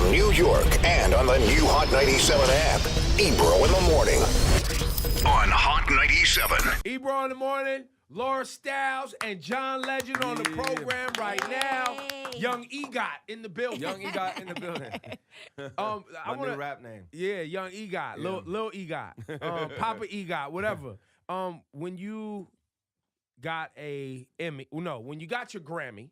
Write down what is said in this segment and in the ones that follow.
From New York and on the new Hot 97 app, Ebro in the morning on Hot 97. Ebro in the morning, Laura Styles, and John Legend on the program right now. Young EGOT in the building. Young EGOT in the building. I New rap name. Yeah, Young EGOT, Lil EGOT, Papa EGOT, whatever. When you got a Emmy, when you got your Grammy,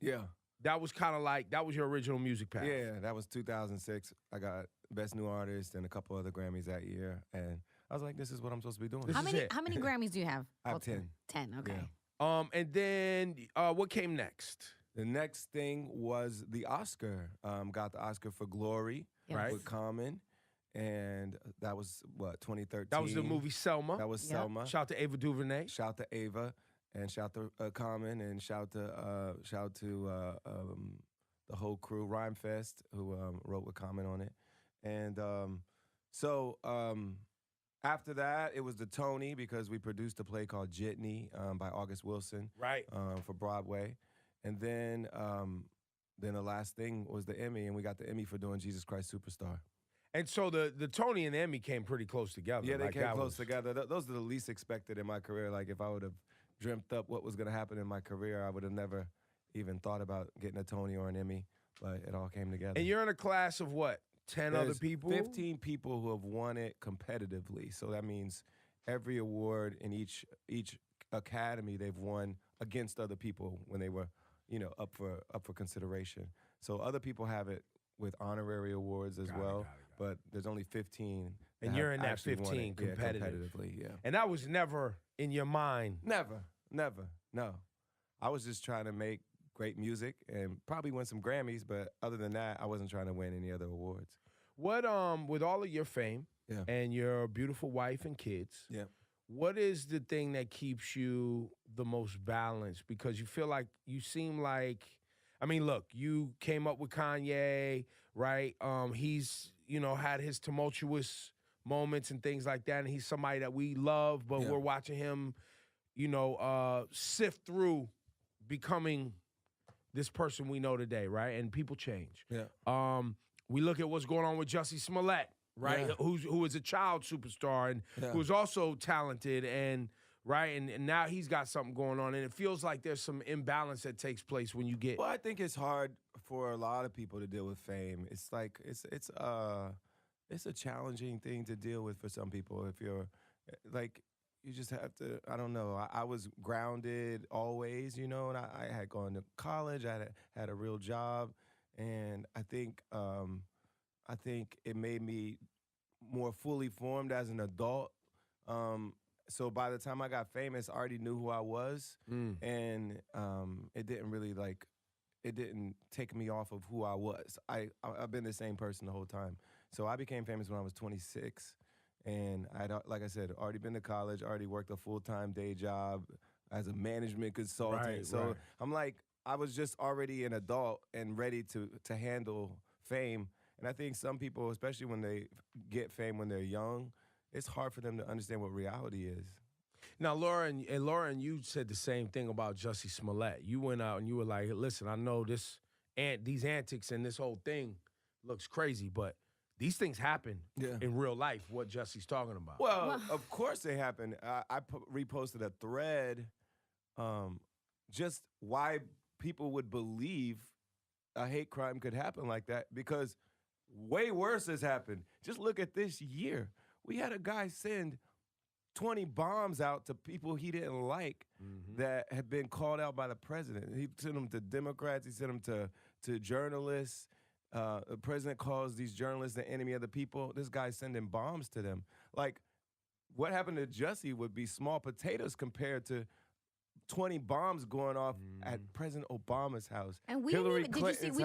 that was kind of like, that was your original music path. Yeah, that was 2006. I got Best New Artist and a couple other Grammys that year, and I was like, this is what I'm supposed to be doing. How many Grammys do you have? I have 10. 10, okay. Yeah. And then what came next? The next thing was the Oscar. Got the Oscar for Glory with Common. And that was, 2013? That was the movie Selma. That was Selma. Shout out to Ava DuVernay. Shout to Ava. And shout to Common. And shout to the whole crew, Rhymefest, who wrote with Common on it. And after that, it was the Tony, because we produced a play called Jitney by August Wilson. Right. For Broadway. And then the last thing was the Emmy, and we got the Emmy for doing Jesus Christ Superstar. And so the Tony and the Emmy came pretty close together. Yeah, they came close together. Those are the least expected in my career. Like, if I would have dreamt up what was going to happen in my career, I would have never even thought about getting a Tony or an Emmy, but it all came together. And you're in a class of what, 10 other people? 15 people who have won it competitively. So that means every award in each academy they've won against other people when they were, up for consideration. So other people have it with honorary awards as well, but there's only 15. And you're in that 15 competitively, yeah. And that was never in your mind? Never, no. I was just trying to make great music and probably win some Grammys, but other than that, I wasn't trying to win any other awards. What, with all of your fame and your beautiful wife and kids, what is the thing that keeps you the most balanced? Because you seem like, I mean, look, you came up with Kanye, right? He's, had his tumultuous moments and things like that, and he's somebody that we love, but we're watching him, sift through becoming this person we know today, right? And people change. Yeah. We look at what's going on with Jussie Smollett, right? Yeah. Who is a child superstar and who's also talented and right, and now he's got something going on, and it feels like there's some imbalance that takes place when you get. Well, I think it's hard for a lot of people to deal with fame. It's like it's a challenging thing to deal with for some people. If you're like, you just have to. I don't know. I was grounded always, and I had gone to college. I had a real job, and I think it made me more fully formed as an adult. So by the time I got famous, I already knew who I was, and it didn't take me off of who I was. I've been the same person the whole time. So I became famous when I was 26, and like I said, already been to college, already worked a full-time day job as a management consultant. So I'm like, I was just already an adult and ready to handle fame. And I think some people, especially when they get fame when they're young, it's hard for them to understand what reality is. Now, Laura, you said the same thing about Jussie Smollett. You went out and you were like, listen, I know these antics and this whole thing looks crazy, but these things happen in real life, what Jussie's talking about. Well, of course they happen. I reposted a thread just why people would believe a hate crime could happen like that, because way worse has happened. Just look at this year. We had a guy send 20 bombs out to people he didn't like that had been called out by the president. He sent them to Democrats. He sent them to journalists. The president calls these journalists the enemy of the people. This guy's sending bombs to them. Like, what happened to Jussie would be small potatoes compared to 20 bombs going off at President Obama's house. And we Hillary didn't even, Clinton's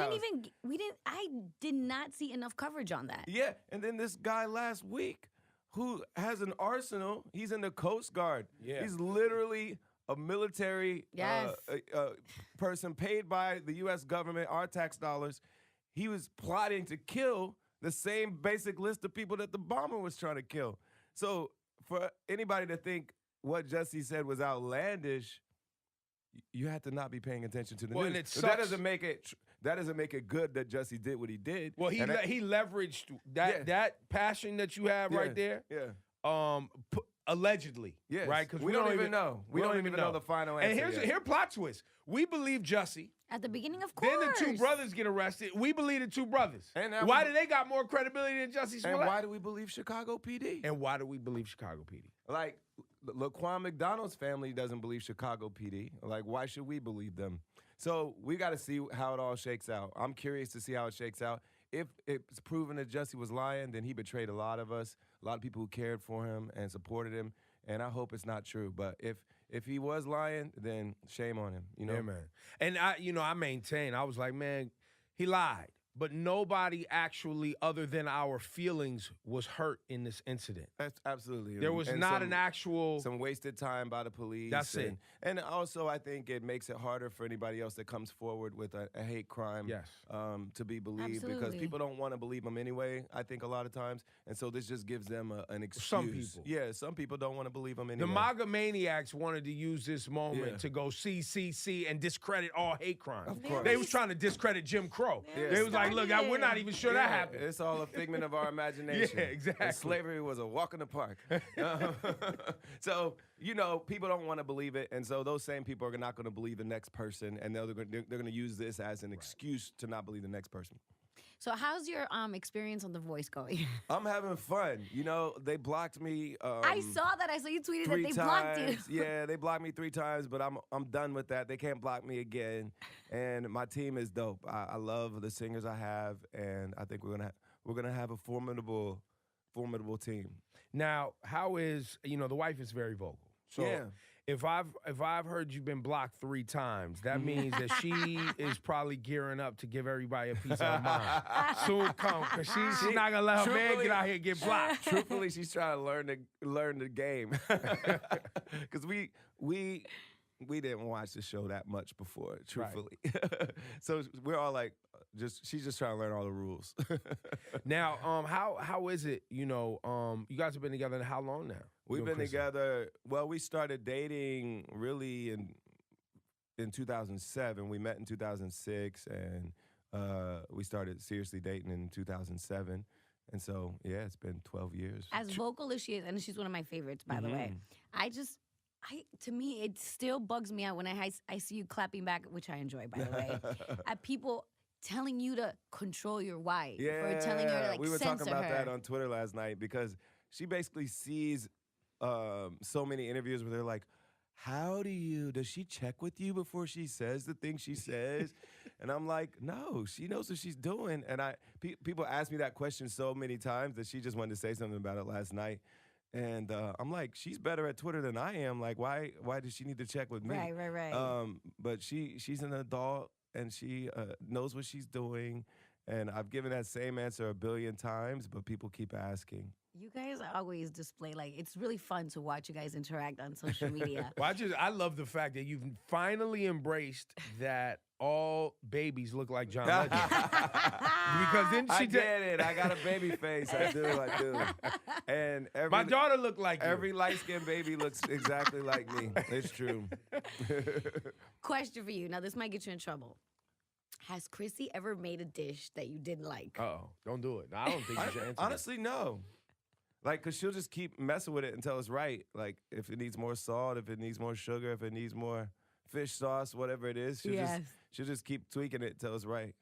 I did not see enough coverage on that. Yeah, and then this guy last week who has an arsenal, he's in the Coast Guard. Yeah. He's literally a military person paid by the U.S. government, our tax dollars. He was plotting to kill the same basic list of people that the bomber was trying to kill. So for anybody to think what Jussie said was outlandish, you have to not be paying attention to the news. And it But that doesn't make it that doesn't make it good that Jussie did what he did. Well, he leveraged that passion that you have right there. Yeah. Allegedly. Yes. Right? Because we don't even know. We don't even know the final answer. And here's plot twist. We believe Jussie. At the beginning, of course. Then the two brothers get arrested. We believe the two brothers. And why do they got more credibility than Jussie Smollett? And why do we believe Chicago PD? And why do we believe Chicago PD? Like, Laquan McDonald's family doesn't believe Chicago PD. Like, why should we believe them? So we got to see how it all shakes out. I'm curious to see how it shakes out. If it's proven that Jussie was lying, then he betrayed a lot of us, a lot of people who cared for him and supported him. And I hope it's not true. But if he was lying, then shame on him. You know? Yeah, man. And I maintain, I was like, man, he lied. But nobody actually, other than our feelings, was hurt in this incident. That's absolutely. There was not an actual... Some wasted time by the police. That's it. And also, I think it makes it harder for anybody else that comes forward with a hate crime to be believed. Absolutely. Because people don't want to believe them anyway, I think, a lot of times. And so this just gives them an excuse. Some people. Yeah, some people don't want to believe them anyway. The MAGA maniacs wanted to use this moment to go see, and discredit all hate crimes. Of course. They was trying to discredit Jim Crow. They was like, look, we're not even sure that happened. It's all a figment of our imagination. Yeah, exactly. And slavery was a walk in the park. So, people don't want to believe it. And so those same people are not going to believe the next person. And they're going to use this as an excuse to not believe the next person. So how's your experience on The Voice going? I'm having fun. They blocked me. I saw that. I saw you tweeted that they blocked you. Yeah, they blocked me 3 times, but I'm done with that. They can't block me again. And my team is dope. I love the singers I have, and I think we're gonna have a formidable team. Now, how is the wife is very vocal. So if I've heard you've been blocked 3 times, that means that she is probably gearing up to give everybody a piece of her mind. Soon come, because she's not gonna let her man get out here and get blocked. Truthfully, she's trying to learn the game. Because we didn't watch the show that much before, truthfully. Right. So we're all like, she's just trying to learn all the rules. Now, how is it? You guys have been together how long now? We've been together. Well, we started dating really in 2007. We met in 2006, and we started seriously dating in 2007. And so, it's been 12 years. As vocal as she is, and she's one of my favorites, by the way. To me, it still bugs me out when I see you clapping back, which I enjoy, by the way, at people telling you to control your wife or telling her to we were censor talking about her. that on Twitter last night because she basically sees so many interviews where they're like, does she check with you before she says the thing she says? And I'm like, no, she knows what she's doing. And people ask me that question so many times that she just wanted to say something about it last night. And I'm like, she's better at Twitter than I am. Like, why does she need to check with me? Right. But she's an adult, and she knows what she's doing. And I've given that same answer 1 billion times, but people keep asking. You guys always display, it's really fun to watch you guys interact on social media. Well, I love the fact that you've finally embraced that all babies look like John Legend. Because then I get it. I got a baby face. I do. And my daughter looked like you. Every light-skinned baby looks exactly like me. It's true. Question for you. Now, this might get you in trouble. Has Chrissy ever made a dish that you didn't like? Uh-oh. Don't do it. No, I don't think you should answer honestly, no. Because she'll just keep messing with it until it's right. Like, if it needs more salt, if it needs more sugar, if it needs more fish sauce, whatever it is, she'll just keep tweaking it until it's right.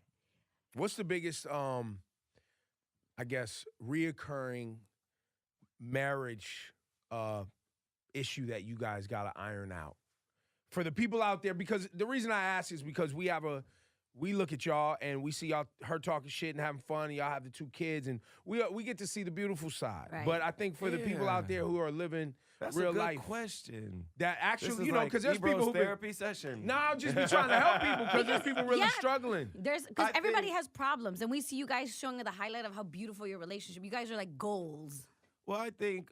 What's the biggest, reoccurring marriage issue that you guys got to iron out? For the people out there, because the reason I ask is because we look at y'all and we see her talking shit and having fun, and y'all have the 2 kids, and we get to see the beautiful side. Right. But I think for the people out there who are living real life, question. That actually, because there's Ebro's people who therapy session. No, I'll just be trying to help people because there's people really struggling. Because everybody has problems, and we see you guys showing the highlight of how beautiful your relationship. You guys are like goals. Well, I think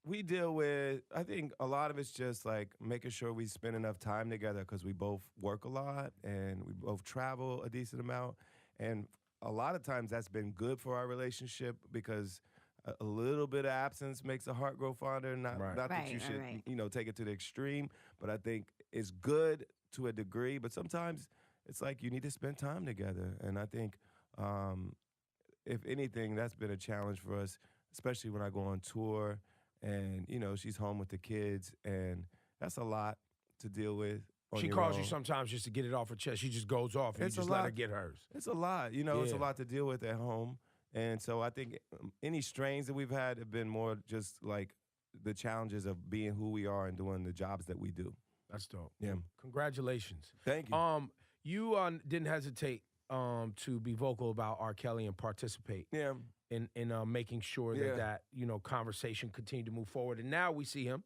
we deal with, I think a lot of it's just like making sure we spend enough time together because we both work a lot and we both travel a decent amount. And a lot of times that's been good for our relationship because a little bit of absence makes the heart grow fonder. Not that you should, take it to the extreme, but I think it's good to a degree. But sometimes it's like you need to spend time together. And I think, if anything, that's been a challenge for us, especially when I go on tour and, she's home with the kids, and that's a lot to deal with. She calls you sometimes just to get it off her chest. She just goes off and you just let her get hers. It's a lot. It's a lot to deal with at home. And so I think any strains that we've had have been more just like the challenges of being who we are and doing the jobs that we do. That's dope. Yeah. Congratulations. Thank you. You didn't hesitate to be vocal about R.Kelly and participate in making sure that conversation continued to move forward. And now we see him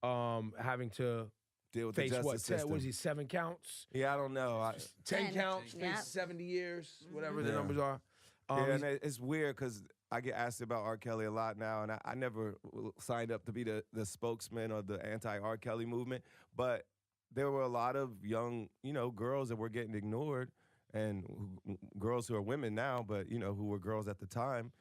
having to deal with face the justice system. What is he, 7 counts? Yeah, I don't know. 10 counts, face 70 years, whatever the numbers are. And it's weird because I get asked about R. Kelly a lot now, and I never signed up to be the spokesman or the anti-R. Kelly movement, but there were a lot of young, girls that were getting ignored, and girls who are women now, but, who were girls at the time,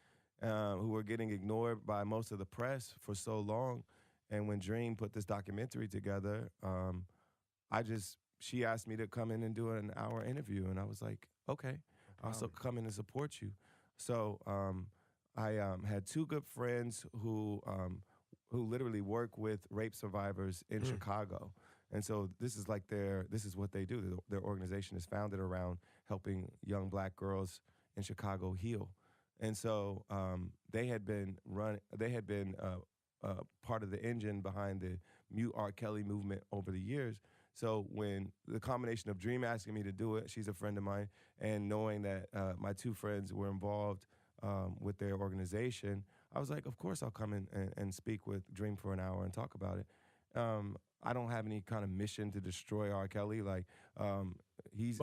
who were getting ignored by most of the press for so long. And when Dream put this documentary together, she asked me to come in and do an hour interview, and I was like, okay, I'll come in and support you. So I had 2 good friends who literally work with rape survivors in Chicago. And so this is what they do. Their organization is founded around helping young black girls in Chicago heal. And so they had been part of the engine behind the Mute R. Kelly movement over the years. So when the combination of Dream asking me to do it, she's a friend of mine, and knowing that my 2 friends were involved with their organization, I was like, of course I'll come in and speak with Dream for an hour and talk about it. I don't have any kind of mission to destroy R. Kelly. But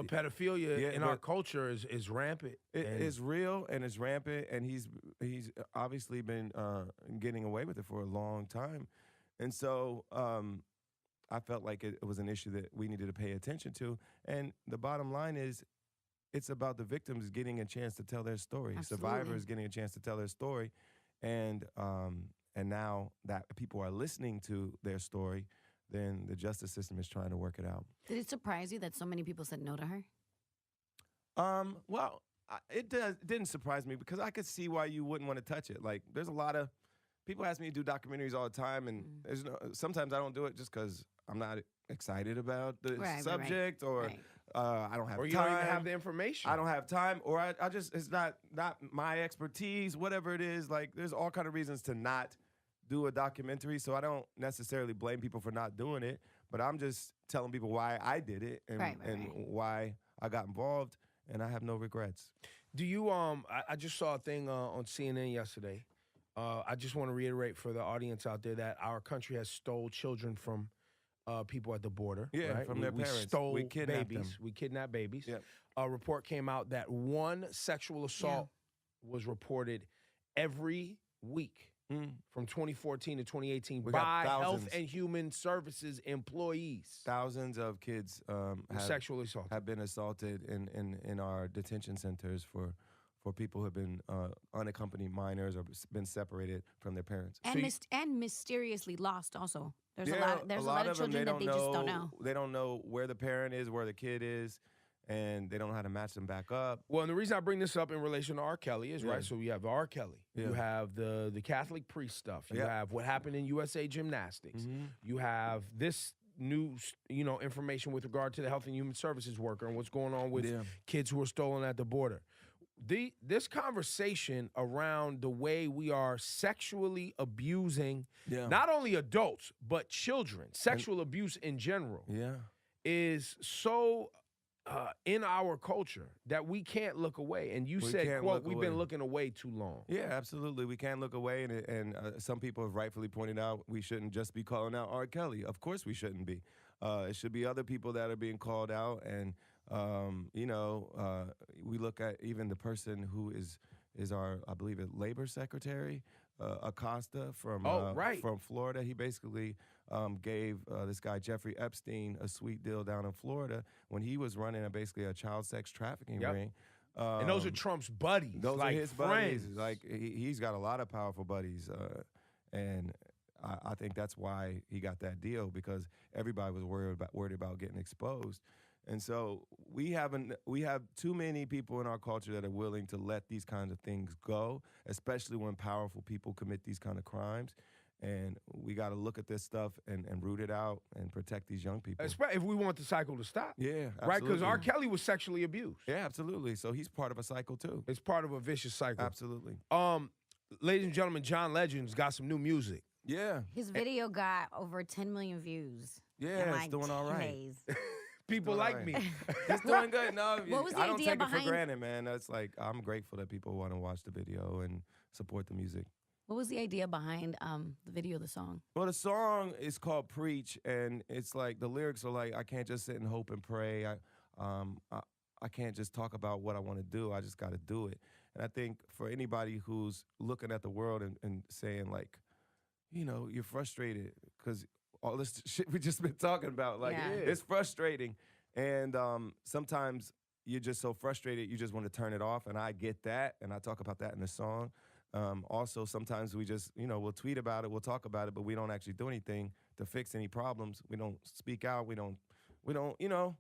pedophilia in our culture is rampant. It is real and it's rampant, and he's obviously been getting away with it for a long time. And so I felt like it was an issue that we needed to pay attention to. And the bottom line is, it's about the victims getting a chance to tell their story, Absolutely. survivors getting a chance to tell their story, and now that people are listening to their story, then the justice system is trying to work it out. Did it surprise you that so many people said no to her? Well, it didn't surprise me because I could see why you wouldn't want to touch it. Like, there's a lot of people ask me to do documentaries all the time, and sometimes I don't do it just because I'm not excited about the subject, or I don't have time. Or you don't even have the information. I don't have time, or I just, it's not my expertise, whatever it is. Like, there's all kind of reasons to not do a documentary, so I don't necessarily blame people for not doing it, but I'm just telling people why I did it and why I got involved, and I have no regrets. Do you, I just saw a thing on CNN yesterday. I just want to reiterate for the audience out there that our country has stole children from people at the border. Yeah, right? from their parents. We stole kidnapped babies. them. We kidnapped babies. Yep. A report came out that 1 sexual assault was reported every week from 2014 to 2018 by Health and Human Services employees. Thousands of kids sexually assaulted. Have been assaulted in our detention centers for people who have been unaccompanied minors or been separated from their parents. And mysteriously lost also. There's a lot of children that they just don't know. They don't know where the parent is, where the kid is, and they don't know how to match them back up. Well, and the reason I bring this up in relation to R. Kelly is, right, so you have R. Kelly. You have the Catholic priest stuff. You have what happened in USA Gymnastics. You have this new, information with regard to the Health and Human Services worker and what's going on with kids who are stolen at the border. This conversation around the way we are sexually abusing not only adults, but children, sexual abuse in general, is so in our culture that we can't look away. And you said, quote, we've been looking away too long. Yeah, absolutely. We can't look away. And some people have rightfully pointed out we shouldn't just be calling out R. Kelly. Of course we shouldn't be. It should be other people that are being called out. And, we look at even the person who is our, I believe, labor secretary, Acosta from Florida. He basically gave this guy Jeffrey Epstein a sweet deal down in Florida when he was running basically a child sex trafficking ring. And those are Trump's buddies. Those are his friends. buddies. Like he's got a lot of powerful buddies, and I think that's why he got that deal, because everybody was worried about getting exposed. And so we have too many people in our culture that are willing to let these kinds of things go, especially when powerful people commit these kind of crimes. And we got to look at this stuff and root it out and protect these young people. If we want the cycle to stop. Yeah, absolutely. Right? Because R.Kelly was sexually abused. Yeah, absolutely. So he's part of a cycle too. It's part of a vicious cycle. Absolutely. Ladies and gentlemen, John Legend's got some new music. Yeah. His video got over 10 million views. Yeah, it's doing all right. Days. People like me. He's doing good. No, What was the I don't idea take it for behind- granted, man. That's like, I'm grateful that people want to watch the video and support the music. What was the idea behind the video of the song? Well, the song is called Preach, and it's like the lyrics are like, I can't just sit and hope and pray. I can't just talk about what I want to do. I just got to do it. And I think for anybody who's looking at the world and saying like, you know, you're frustrated because all this shit we just been talking about, like, it's frustrating. And sometimes you're just so frustrated, you just want to turn it off. And I get that, and I talk about that in the song. Also, sometimes we just, you know, we'll tweet about it, we'll talk about it, but we don't actually do anything to fix any problems. We don't speak out. We don't, you know,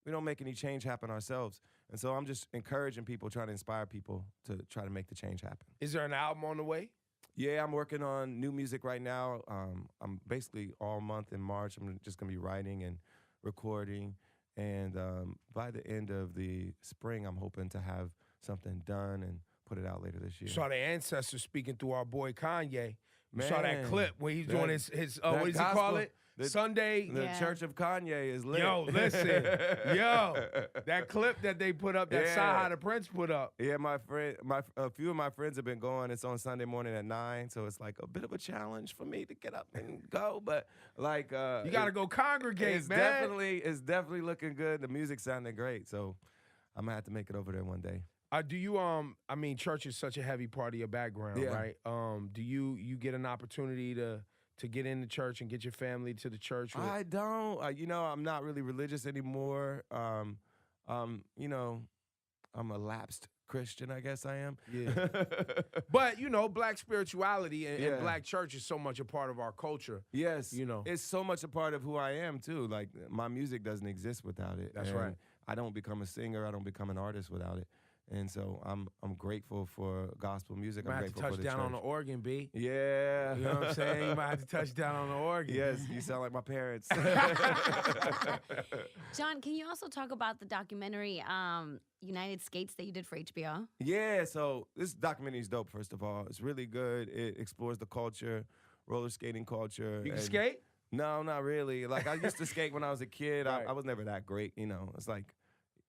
we don't make any change happen ourselves. And so I'm just encouraging people, trying to inspire people to try to make the change happen. Is there an album on the way? Yeah, I'm working on new music right now. I'm basically all month in March, I'm just going to be writing and recording. And by the end of the spring, I'm hoping to have something done and put it out later this year. Saw the ancestors speaking through our boy Kanye. You saw that Man, clip where he's doing his what does he gospel, call it? Sunday. The Church of Kanye is lit. Yo, listen. That clip that they put up, that Saha the Prince put up. Yeah, a few of my friends have been going. It's on Sunday morning at 9, so it's like a bit of a challenge for me to get up and go. But like, you gotta go congregate, it's man. It's definitely looking good. The music sounded great, so I'm gonna have to make it over there one day. Do you I mean, church is such a heavy part of your background, right? Do you get an opportunity to get into church and get your family to the church? I don't. You know, I'm not really religious anymore. You know, I'm a lapsed Christian, I guess I am. Yeah. But, you know, black spirituality and black church is so much a part of our culture. Yes. You know. It's so much a part of who I am, too. Like, my music doesn't exist without it. That's and right. I don't become a singer. I don't become an artist without it. And so I'm grateful for gospel music. You might I'm have to grateful touch for the down church. on the organ, B. Yeah. You know what I'm saying? You might have to touch down on the organ. Yes, you sound like my parents. John, can you also talk about the documentary United Skates that you did for HBO? Yeah, so this documentary is dope, first of all. It's really good. It explores the culture, roller skating culture. You can skate? No, not really. Like, I used to skate when I was a kid. Right. I was never that great, you know. It's like,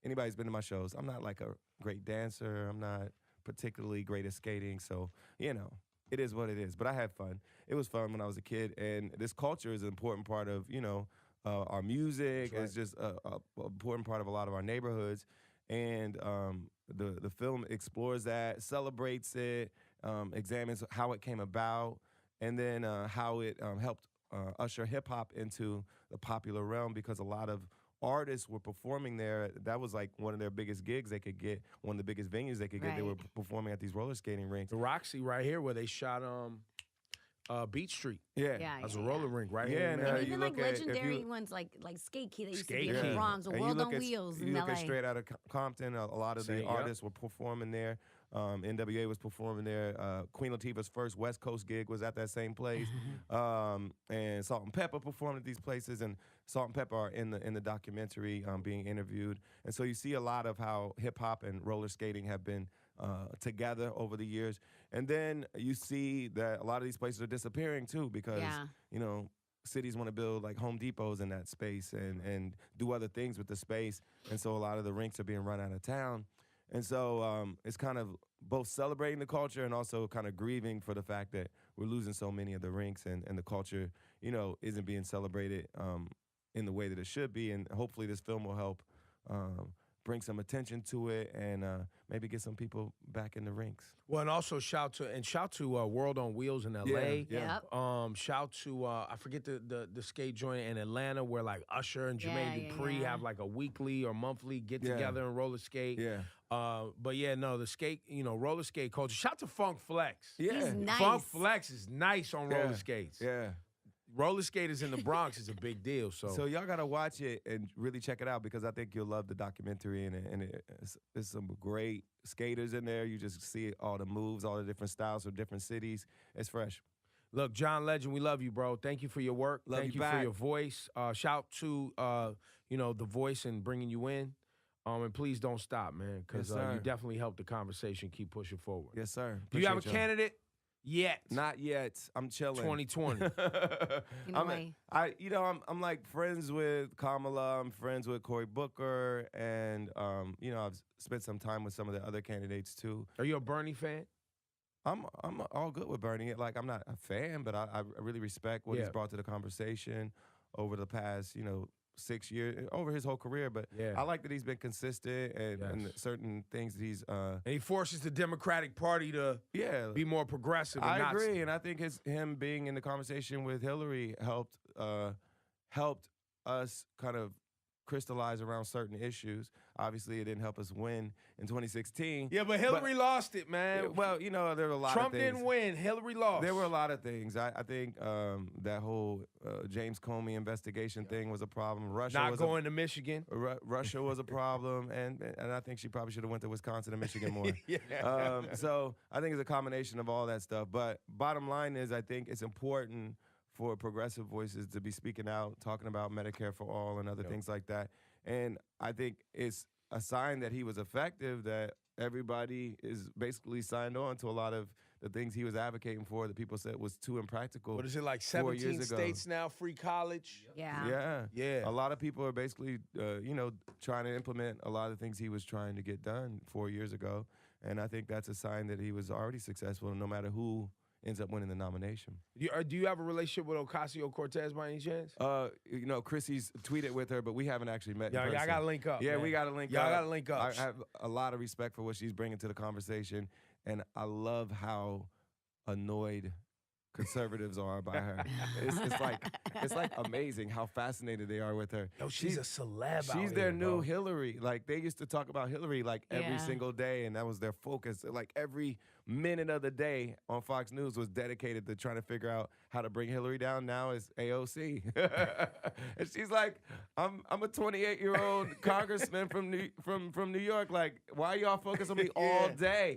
anybody's been to my shows, I'm not like a great dancer. I'm not particularly great at skating. So, you know, it is what it is. But I had fun. It was fun when I was a kid. And this culture is an important part of, you know, our music. Right. It's just an important part of a lot of our neighborhoods. And the film explores that, celebrates it, examines how it came about, and then how it helped usher hip-hop into the popular realm, because a lot of artists were performing there. That was like one of their biggest gigs they could get, one of the biggest venues they could get. They were performing at these roller skating rinks. The Roxy right here where they shot Beach Street. Yeah. That's a roller rink right Yeah, here. and, man. And you even like look at- if legendary you- ones like Skate Key that used Skate to be in Key. the Bronx, or And you World look on at- Wheels You in look LA. at straight out of Compton, a lot of the Yep. artists were performing there. NWA was performing there. Queen Latifah's first West Coast gig was at that same place. And Salt and Pepper performed at these places, and Salt and Pepper are in the documentary being interviewed. And so you see a lot of how hip hop and roller skating have been together over the years. And then you see that a lot of these places are disappearing too, because you know, cities want to build like Home Depots in that space and do other things with the space. And so a lot of the rinks are being run out of town. And so it's kind of both celebrating the culture and also kind of grieving for the fact that we're losing so many of the rinks, and the culture, you know, isn't being celebrated in the way that it should be. And hopefully this film will help bring some attention to it and maybe get some people back in the rinks. Well, and also shout to World on Wheels in LA. Yeah. Shout to I forget the skate joint in Atlanta where like Usher and Jermaine Dupri have like a weekly or monthly get together and roller skate. Yeah. But yeah, no, the skate, you know, roller skate culture. Shout to Funk Flex. Yeah. He's nice. Funk Flex is nice on roller skates. Yeah. roller skaters in the Bronx is a big deal. So y'all gotta watch it and really check it out because I think you'll love the documentary and it's some great skaters in there. You just see all the moves, all the different styles from different cities. It's fresh. Look, John Legend, we love you, bro. Thank you for your work. Thank you for your voice. Shout to The Voice and bringing you in. And please don't stop, man, because you definitely helped the conversation keep pushing forward. Yes, sir. Do you have a candidate? Yet. Not yet. I'm chilling. 2020. I'm like friends with Kamala. I'm friends with Cory Booker, and I've spent some time with some of the other candidates too. Are you a Bernie fan? I'm all good with Bernie. Like I'm not a fan, but I really respect what he's brought to the conversation over the past 6 years, over his whole career. But I like that he's been consistent and certain things that he's and he forces the Democratic Party to be more progressive. And I agree, and I think him being in the conversation with Hillary helped us kind of crystallize around certain issues. Obviously, it didn't help us win in 2016. Yeah, but Hillary lost it, man. Well, there were a lot Trump of things. didn't win. Hillary lost. There were a lot of things. I think that whole James Comey investigation thing was a problem. Russia not going to Michigan. Russia was a problem, and I think she probably should have went to Wisconsin and Michigan more. So I think it's a combination of all that stuff. But bottom line is, I think it's important for progressive voices to be speaking out, talking about Medicare for all and other things like that. And I think it's a sign that he was effective, that everybody is basically signed on to a lot of the things he was advocating for that people said was too impractical. What is it, like 17 states now, free college? Yeah. A lot of people are basically, trying to implement a lot of things he was trying to get done 4 years ago. And I think that's a sign that he was already successful, no matter who ends up winning the nomination. Do you have a relationship with Ocasio-Cortez by any chance? Chrissy's tweeted with her, but we haven't actually met in person. Y'all got to link up. Yeah, man. we got to link up. Y'all got to link up. I have a lot of respect for what she's bringing to the conversation, and I love how annoyed conservatives are by her. It's like amazing how fascinated they are with her. Yo, she's a celeb. She's their new Hillary. Like they used to talk about Hillary every single day, and that was their focus. Like every minute of the day on Fox News was dedicated to trying to figure out how to bring Hillary down. Now it's AOC, and she's like, "I'm a 28-year-old congressman from New York. Like, why are y'all focused on me all day?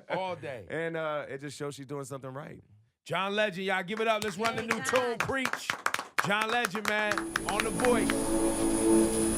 All day. And it just shows she's doing something right." John Legend, y'all give it up. Let's run the new tune. Preach. John Legend, man, on The Voice.